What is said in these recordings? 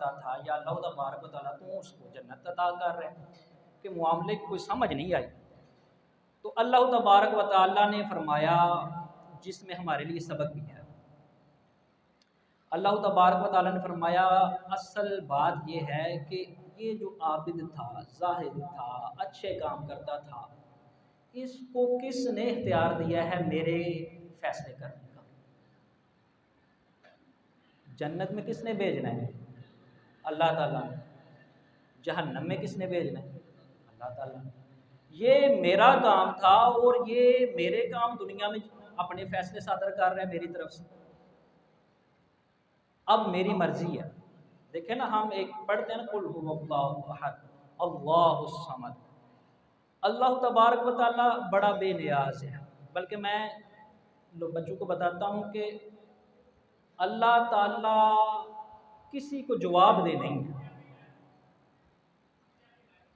کرتا تھا یا اللہ تبارک و تعالیٰ تو اس کو جنت عطا کر رہے ہیں کہ معاملے کی کوئی سمجھ نہیں آئی۔ تو اللہ تبارک و تعالیٰ نے فرمایا جس میں ہمارے لیے سبق بھی ہے، اللہ تبارک و تعالیٰ نے فرمایا اصل بات یہ ہے کہ یہ جو عابد تھا، زاہد تھا، اچھے کام کرتا تھا، اس کو کس نے اختیار دیا ہے میرے فیصلے کرنے کا؟ جنت میں کس نے بھیجنا ہے؟ اللہ تعالیٰ نے۔ جہنم میں کس نے بھیجنا ہے؟ اللہ تعالیٰ نے۔ یہ میرا کام تھا اور یہ میرے کام دنیا میں اپنے فیصلے صادر کر رہے ہیں میری طرف سے، اب میری مرضی ہے۔ دیکھیں نا، ہم ایک پڑھتے ہیں نا قل هو اللہ احد اللہ الصمد، اللہ تبارک و تعالیٰ بڑا بے نیاز ہے۔ بلکہ میں بچوں کو بتاتا ہوں کہ اللہ تعالیٰ کسی کو جواب دے نہیں ہے۔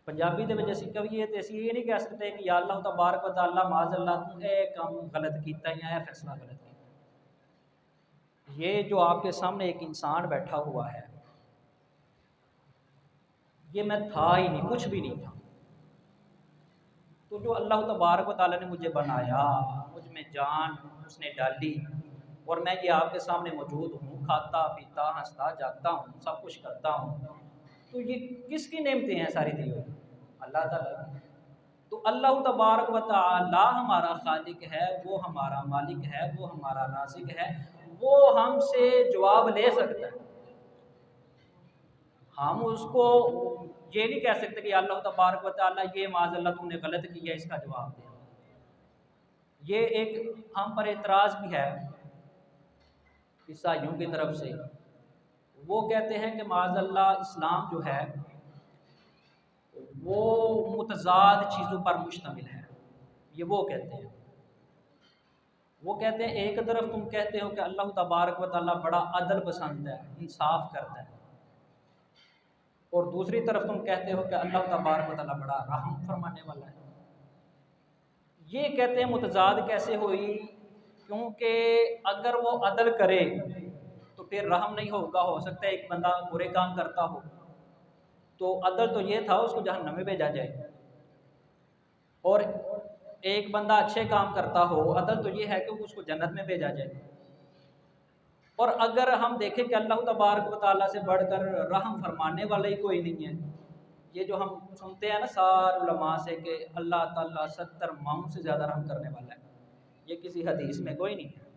پنجابی دے وچ اسی کہیے تے اسی یہ نہیں کہہ سکتے کہ یا اللہ تبارک و تعالیٰ معاذ اللہ تو اے کام غلط کیتا یا اے فیصلہ غلط کیتا۔ یہ جو آپ کے سامنے ایک انسان بیٹھا ہوا ہے، یہ میں تھا ہی نہیں، کچھ بھی نہیں تھا۔ تو جو اللہ تبارک و تعالیٰ نے مجھے بنایا، مجھ میں جان اس نے ڈالی، اور میں یہ آپ کے سامنے موجود ہوں، کھاتا پیتا ہنستا جاگتا ہوں، سب کچھ کرتا ہوں، تو یہ کس کی نعمتیں ہیں ساری دی ہوئی؟ اللہ تعالیٰ کی۔ تو اللہ تبارک و تعالیٰ ہمارا خالق ہے، وہ ہمارا مالک ہے، وہ ہمارا رازق ہے، وہ ہم سے جواب لے سکتا ہے۔ ہم اس کو یہ نہیں کہہ سکتے کہ اللہ تبارک و تعالیٰ یہ معاذ اللہ تم نے غلط کیا، اس کا جواب دے۔ یہ ایک ہم پر اعتراض بھی ہے عیسائیوں کی طرف سے۔ وہ کہتے ہیں کہ معاذ اللہ اسلام جو ہے وہ متضاد چیزوں پر مشتمل ہے، یہ وہ کہتے ہیں۔ وہ کہتے ہیں ایک طرف تم کہتے ہو کہ اللہ تبارک و تعالیٰ بڑا عدل پسند ہے، انصاف کرتا ہے، اور دوسری طرف تم کہتے ہو کہ اللہ تبارک و تعالیٰ بڑا رحم فرمانے والا ہے۔ یہ کہتے ہیں متضاد کیسے ہوئی؟ کیونکہ اگر وہ عدل کرے تو پھر رحم نہیں ہوگا، ہو سکتا ہے ایک بندہ برے کام کرتا ہو، تو عدل تو یہ تھا اس کو جہنم میں بھیجا جائے، اور ایک بندہ اچھے کام کرتا ہو، عدل تو یہ ہے کہ اس کو جنت میں بھیجا جائے۔ اور اگر ہم دیکھیں کہ اللہ تبارک و تعالیٰ سے بڑھ کر رحم فرمانے والا ہی کوئی نہیں ہے، یہ جو ہم سنتے ہیں نا سارے علماء سے کہ اللہ تعالیٰ 70 ماؤں سے زیادہ رحم کرنے والا ہے، یہ کسی حدیث میں کوئی نہیں ہے۔